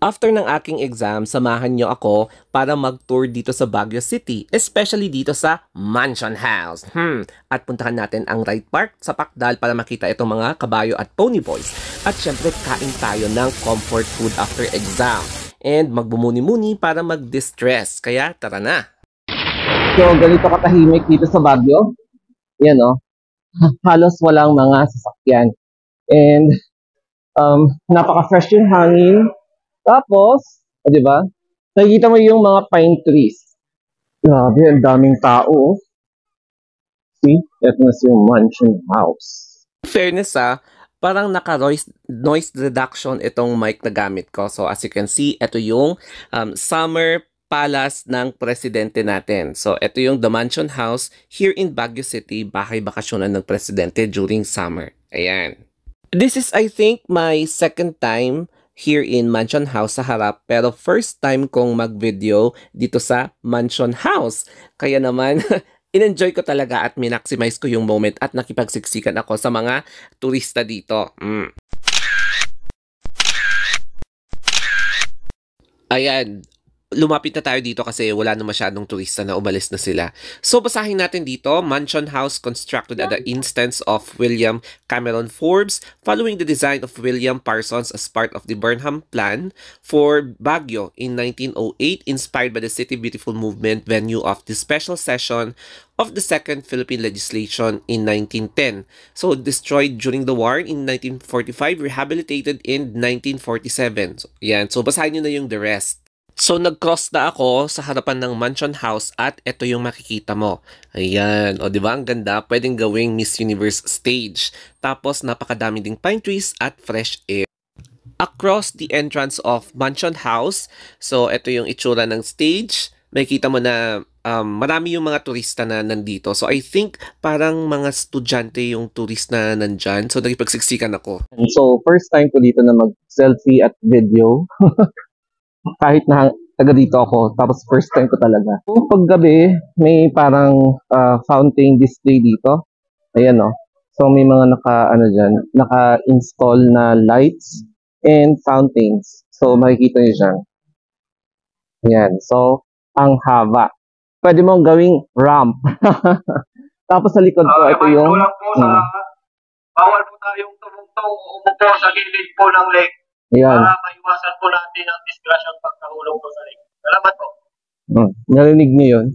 After ng aking exam, samahan nyo ako para mag-tour dito sa Baguio City, especially dito sa Mansion House. At puntahan natin ang Ride Park sa Pakdal para makita itong mga kabayo at pony boys. At syempre, kain tayo ng comfort food after exam. And magbumuni-muni para mag-distress. Kaya tara na! So, ganito katahimik dito sa Baguio. Yan o. Halos walang mga sasakyan. And, napaka-fresh yung hangin. Tapos, di ba? Nakikita mo yung mga pine trees. Grabe, ang daming tao. See? Ito na yung Mansion House. Fairness parang naka-noise reduction itong mic na gamit ko. So, as you can see, ito yung summer palace ng presidente natin. So, ito yung The Mansion House here in Baguio City, bahay-bakasyonan ng presidente during summer. Ayan. This is, I think, my second time here in Mansion House sa harap, pero first time kong mag-video dito sa Mansion House. Kaya naman, in-enjoy ko talaga at minaximize ko yung moment at nakipagsiksikan ako sa mga turista dito. Ayan. Lumapit na tayo dito kasi wala na masyadong turista na umalis na sila. So basahin natin dito, Mansion House constructed at the instance of William Cameron Forbes following the design of William Parsons as part of the Burnham Plan for Baguio in 1908, inspired by the City Beautiful movement venue of the special session of the Second Philippine Legislation in 1910. So destroyed during the war in 1945, rehabilitated in 1947. So, yan. So basahin nyo na yung the rest. So, nag-cross na ako sa harapan ng Mansion House at ito yung makikita mo. Ayan. O, di ba? Ang ganda. Pwedeng gawing Miss Universe stage. Tapos, napakadami ding pine trees at fresh air. Across the entrance of Mansion House, so ito yung itsura ng stage. Makikita mo na marami yung mga turista na nandito. So, I think parang mga estudyante yung turist na nandyan. So, nagipagsiksikan ako. So, first time ko dito na mag-selfie at video. Kahit na taga dito ako, tapos first time ko talaga. So, paggabi, may parang fountain display dito. Ayan o. So, may mga naka-install na lights and fountains. So, makikita nyo dyan. Ayan. So, ang haba. Pwede mong gawing ramp. Tapos sa likod ko, ito yung... Bawal po tayong tumungtong umupo sa gilid po ng lake. Ayan. Para maiwasan po natin ang disgrasyang pagkahulog po sa lake. Salamat po. Narinig niyo yun?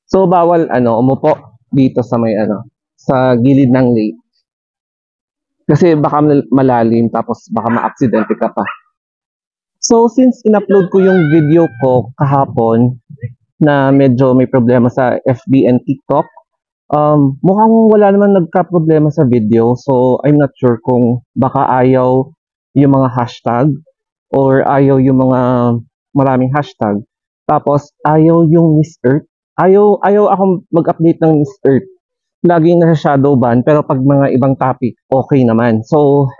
So, bawal umupo dito sa may sa gilid ng lake. Kasi baka malalim tapos baka ma-aksidente ka pa. So, since in-upload ko yung video ko kahapon na medyo may problema sa FB and TikTok, mukhang wala naman nagka-problema sa video. So, I'm not sure kung baka ayaw yung mga hashtag or ayaw yung mga maraming hashtag. Tapos, ayaw yung Miss Earth. Ayaw akong mag-update ng Miss Earth. Laging nasa shadow ban, pero pag mga ibang topic, okay naman. So,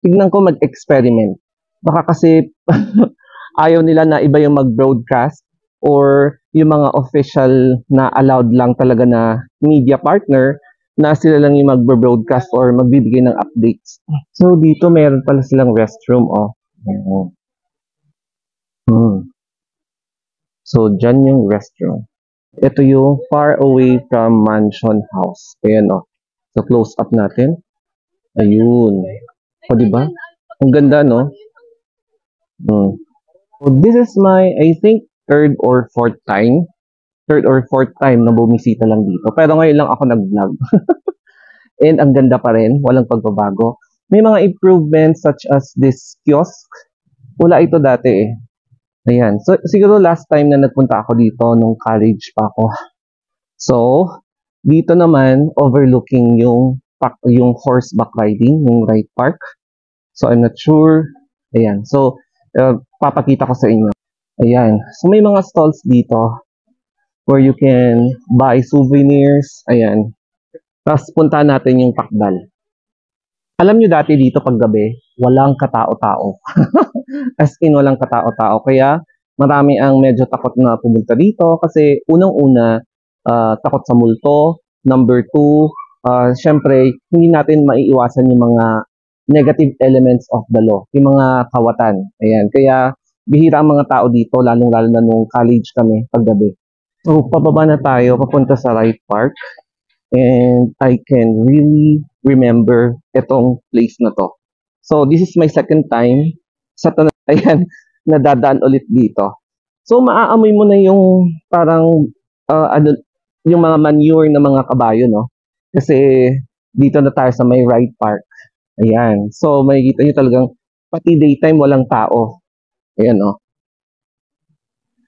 tignan ko mag-experiment. Baka kasi ayaw nila na iba yung mag-broadcast or yung mga official na allowed lang talaga na media partner na sila lang yung mag-broadcast or magbibigay ng updates. So, dito mayroon pala silang restroom, So, dyan yung restroom. Ito yung far away from Mansion House. Ayan, So, close up natin. Ayun. O, diba? Ang ganda, no? So, this is my, I think, third or fourth time na bumisita lang dito. Pero ngayon lang ako nag-vlog. And ang ganda pa rin, walang pagbabago. May mga improvements such as this kiosk. Wala ito dati eh. Ayan. So, siguro last time na nagpunta ako dito nung college pa ako. So, dito naman overlooking yung horseback riding, yung ride park. So, I'm not sure. Ayan. So, papakita ko sa inyo. Ayan. So, may mga stalls dito where you can buy souvenirs. Ayan. Tapos, punta natin yung Pakdal. Alam nyo dati dito pag gabi, walang katao-tao. As in, walang katao-tao. Kaya, marami ang medyo takot na pumunta dito kasi unang-una, takot sa multo. Number 2, syempre, hindi natin maiiwasan yung mga negative elements of the law, yung mga kawatan. Ayan, kaya bihira ang mga tao dito, lalong-lalo na nung college kami paggabi. So, pababa na tayo, papunta sa Wright Park. And I can really remember itong place na to. So, this is my second time sa Tanatayan nadadaan ulit dito. So, maaamoy mo na yung parang, yung mga manure ng mga kabayo, no? Kasi dito na tayo sa may Wright Park. Ayan. So, makikita nyo talagang pati daytime walang tao. Ayan, no?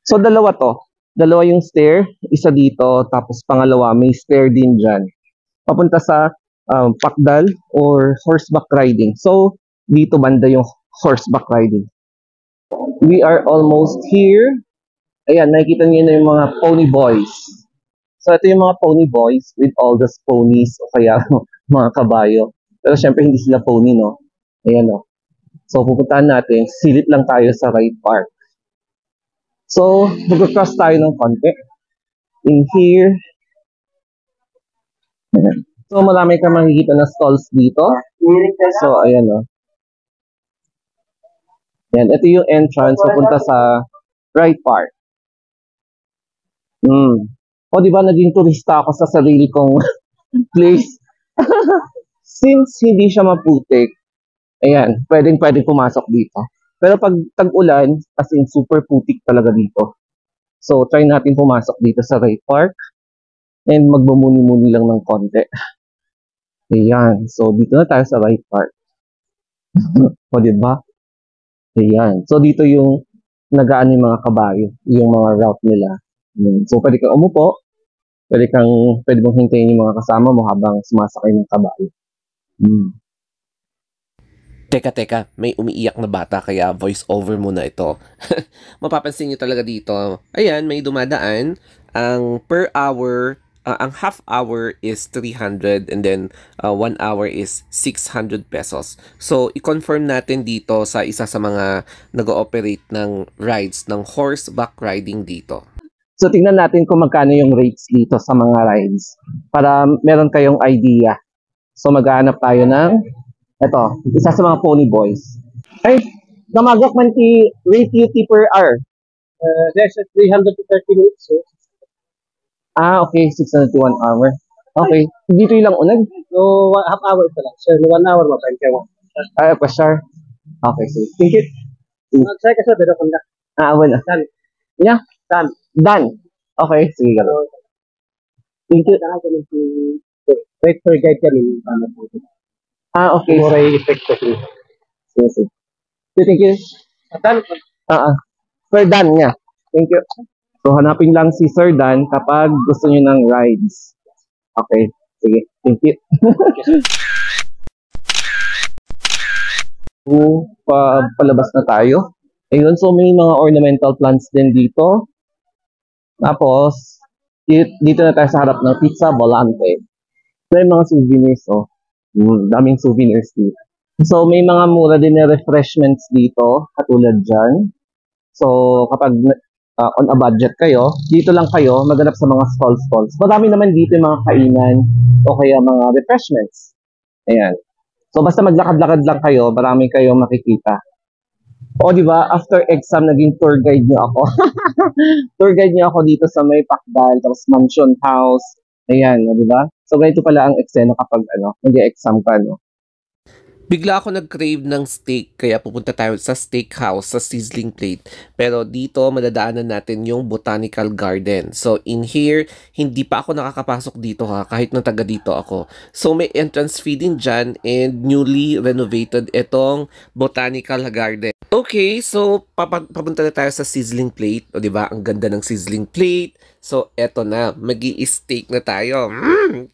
So, dalawa to. Dalawa yung stair, isa dito, tapos pangalawa, may stair din dyan. Papunta sa pakdal or horseback riding. So, dito banda yung horseback riding. We are almost here. Ayan, nakikita niyo na yung mga pony boys. So, ito yung mga pony boys with all the ponies o kaya mga kabayo. Pero syempre, hindi sila pony, no? Ayan, no? So, pupuntahan natin. Silip lang tayo sa Wright Park. So, mag-cross tayo ng konti. In here. Ayan. So, marami ka makikita na stalls dito. So, ayan o. Ayan, ito yung entrance papunta sa Wright Park. O, di ba naging turista ako sa sarili kong place? Since hindi siya maputik, ayan, pwedeng pumasok dito. Pero pag tag-ulan, as in super putik talaga dito. So, try natin pumasok dito sa Wright Park. And magbumuni-muni lang ng konti. Ayan. So, dito na tayo sa Wright Park. O, diba? Ayan. So, dito yung nagaan yung mga kabayo. Yung mga route nila. So, pwede kang umupo. Pwede mong hintayin yung mga kasama mo habang sumasakay ng kabayo. Teka, may umiiyak na bata kaya voice over muna ito. Mapapansin niyo talaga dito, ayan, may dumadaan. Ang per hour, ang half hour is 300 and then 1 hour is 600 pesos. So, i-confirm natin dito sa isa sa mga nag-ooperate ng rides, ng horseback riding dito. So, tingnan natin kung magkano yung rates dito sa mga rides para meron kayong idea. So, maghahanap tayo ng ito, isa sa mga pony boys. Ay, damagak man rate UT per hour. There's a 300 to 30 minutes. So. Okay, 600 to 1 hour. Okay, dito yung lang unag? So, half hour ito lang. So, 1 hour mapain kayo. Pa sure. Okay, so, thank you. Magsaya ka sa pero kung na. Wala. Done. Yeah? Done. Done. Okay, sige ka. Thank you. Wait for guide kami. Okay. More effect kasi. Sige. Thank you. Done. Sir Dan niya. Thank you. So, hanapin lang si Sir Dan kapag gusto niyo ng rides. Okay. Sige. Thank you. So, palabas na tayo. Ayun, so may mga ornamental plants din dito. Tapos, dito na tayo sa harap ng Pizza Volante. May mga souvenirs, oh. Daming souvenirs dito. So, may mga mura din na refreshments dito, katulad dyan. So, kapag on a budget kayo, dito lang kayo maghanap sa mga stalls. Marami naman dito yung mga kainan o kaya mga refreshments. Ayan. So, basta maglakad-lakad lang kayo, marami kayong makikita. O, di ba? After exam, naging tour guide niyo ako. Tour guide niyo ako dito sa may Pakdal, tapos Mansion House. Ayan, di ba? So, ganito pala ang eksena kapag nag-exam ka, no? Bigla ako nag-crave ng steak kaya pupunta tayo sa steakhouse sa Sizzling Plate. Pero dito madadaanan natin yung Botanical Garden. So in here, hindi pa ako nakakapasok dito kahit nung taga dito ako. So may entrance fee din dyan and newly renovated itong Botanical Garden. Okay, so papunta na tayo sa Sizzling Plate. O diba, ang ganda ng Sizzling Plate. So eto na, magi-steak na tayo.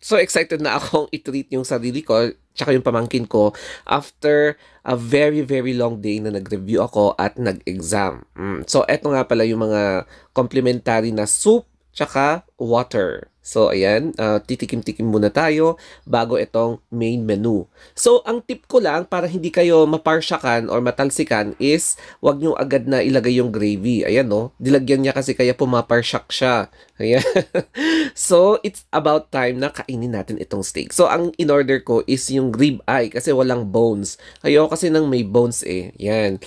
So excited na akong i-treat yung sarili ko tsaka yung pamangkin ko after a very long day na nag-review ako at nag-exam. So, eto nga pala yung mga complimentary na soup, tsaka water. So, ayan, titikim-tikim muna tayo bago itong main menu. So, ang tip ko lang para hindi kayo maparsyakan or matalsikan is wag nyo agad na ilagay yung gravy. Ayan, no? Dilagyan niya kasi kaya pumaparsyak siya. Ayan. So, it's about time na kainin natin itong steak. So, ang in-order ko is yung rib eye kasi walang bones. Ayoko kasi nang may bones eh. Ayan.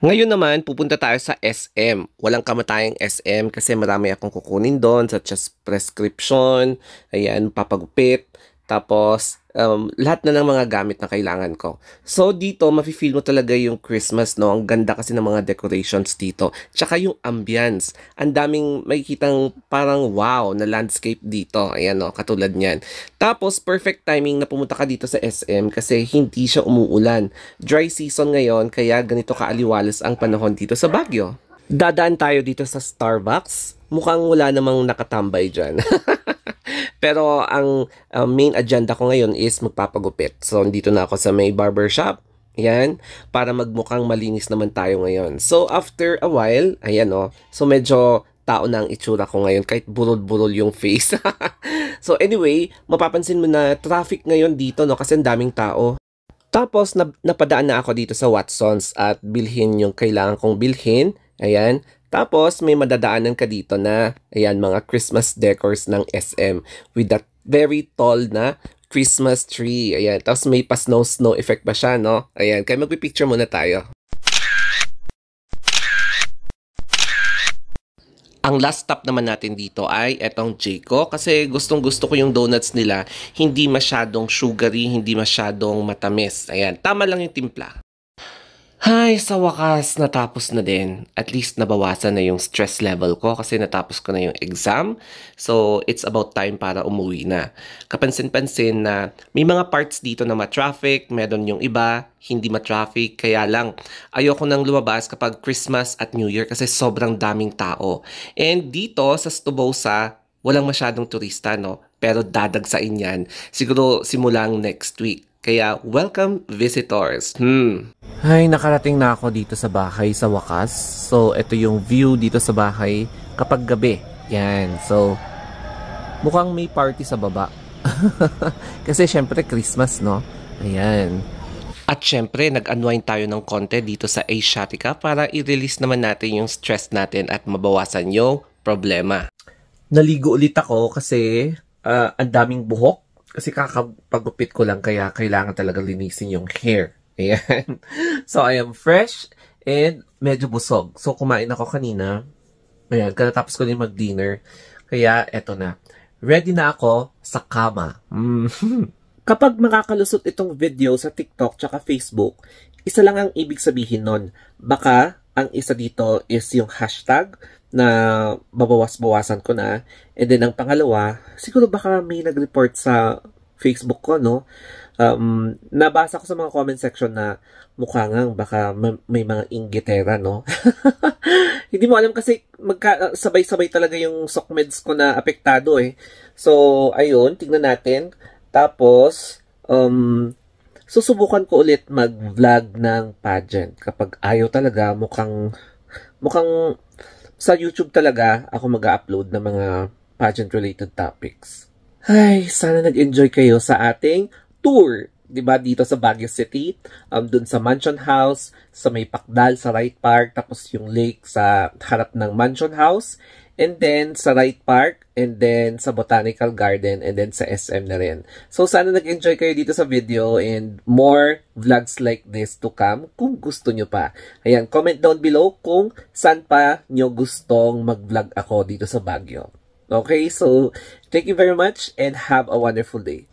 Ngayon naman, pupunta tayo sa SM. Walang kamatayang SM kasi marami akong kukunin doon such as prescription, ayan, papagupit, tapos lahat na ng mga gamit na kailangan ko. So dito, mafe-feel mo talaga yung Christmas, no? Ang ganda kasi ng mga decorations dito. Tsaka yung ambience. Ang daming makikitang parang wow na landscape dito. Ayan, no? Katulad niyan. Tapos, perfect timing na pumunta ka dito sa SM kasi hindi siya umuulan. Dry season ngayon, kaya ganito kaaliwalas ang panahon dito sa Baguio. Dadaan tayo dito sa Starbucks. Mukhang wala namang nakatambay dyan. Pero ang main agenda ko ngayon is magpapagupit. So, dito na ako sa may barbershop. Ayan. Para magmukhang malinis naman tayo ngayon. So, after a while, ayan o. So, medyo tao na ang itsura ko ngayon. Kahit burol-burol yung face. So, anyway, mapapansin mo na traffic ngayon dito, no? Kasi ang daming tao. Tapos, napadaan na ako dito sa Watsons at bilhin yung kailangan kong bilhin. Ayan. Tapos, may madadaanan ka dito na, ayan, mga Christmas decors ng SM with that very tall na Christmas tree. Ayan. Tapos, may pa-snow effect pa siya, no? Ayan. Kaya magpipicture muna tayo. Ang last stop naman natin dito ay etong Jayco kasi gustong-gusto ko yung donuts nila. Hindi masyadong sugary, hindi masyadong matamis. Ayan. Tama lang yung timpla. Ay, sa wakas, natapos na din. At least nabawasan na yung stress level ko kasi natapos ko na yung exam. So, it's about time para umuwi na. Kapansin-pansin na may mga parts dito na ma-traffic, meron yung iba, hindi ma-traffic. Kaya lang, ayoko nang lumabas kapag Christmas at New Year kasi sobrang daming tao. And dito sa Stubosa, walang masyadong turista, no? Pero dadagsain yan. Siguro simulang next week. Kaya, welcome visitors. Ay, nakarating na ako dito sa bahay sa wakas. So, ito yung view dito sa bahay kapag gabi. Yan. So, mukhang may party sa baba. Kasi, syempre, Christmas, no? Ayan. At syempre, nag-unwind tayo ng konti dito sa Asiatica para i-release naman natin yung stress natin at mabawasan yung problema. Naligo ulit ako kasi ang daming buhok. Kasi kakapagupit ko lang kaya kailangan talaga linisin yung hair. Ayan. So, I am fresh and medyo busog. So, kumain ako kanina. Ayan, katapos ko din mag-dinner. Kaya, eto na. Ready na ako sa kama. Kapag makakalusot itong video sa TikTok tsaka Facebook, isa lang ang ibig sabihin nun. Baka, ang isa dito is yung hashtag na babawas-bawasan ko na. And then, ang pangalawa, siguro baka may nag-report sa Facebook ko, no? Nabasa ko sa mga comment section na mukha nga baka may mga inggitera, no? Hindi mo alam kasi sabay-sabay talaga yung SOCMEDs ko na apektado eh. So, ayun, tignan natin. Tapos, susubukan ko ulit mag-vlog ng pageant. Kapag ayaw talaga, mukhang sa YouTube talaga ako mag-upload ng mga pageant-related topics. Ay, sana nag-enjoy kayo sa ating tour. Diba, dito sa Baguio City, dun sa Mansion House, sa may Pakdal, sa Wright Park, tapos yung lake sa harap ng Mansion House, and then sa Wright Park, and then sa Botanical Garden, and then sa SM na rin. So, sana nag-enjoy kayo dito sa video, and more vlogs like this to come, kung gusto nyo pa. Ayan, comment down below kung saan pa nyo gustong mag-vlog ako dito sa Baguio. Okay, so, thank you very much, and have a wonderful day.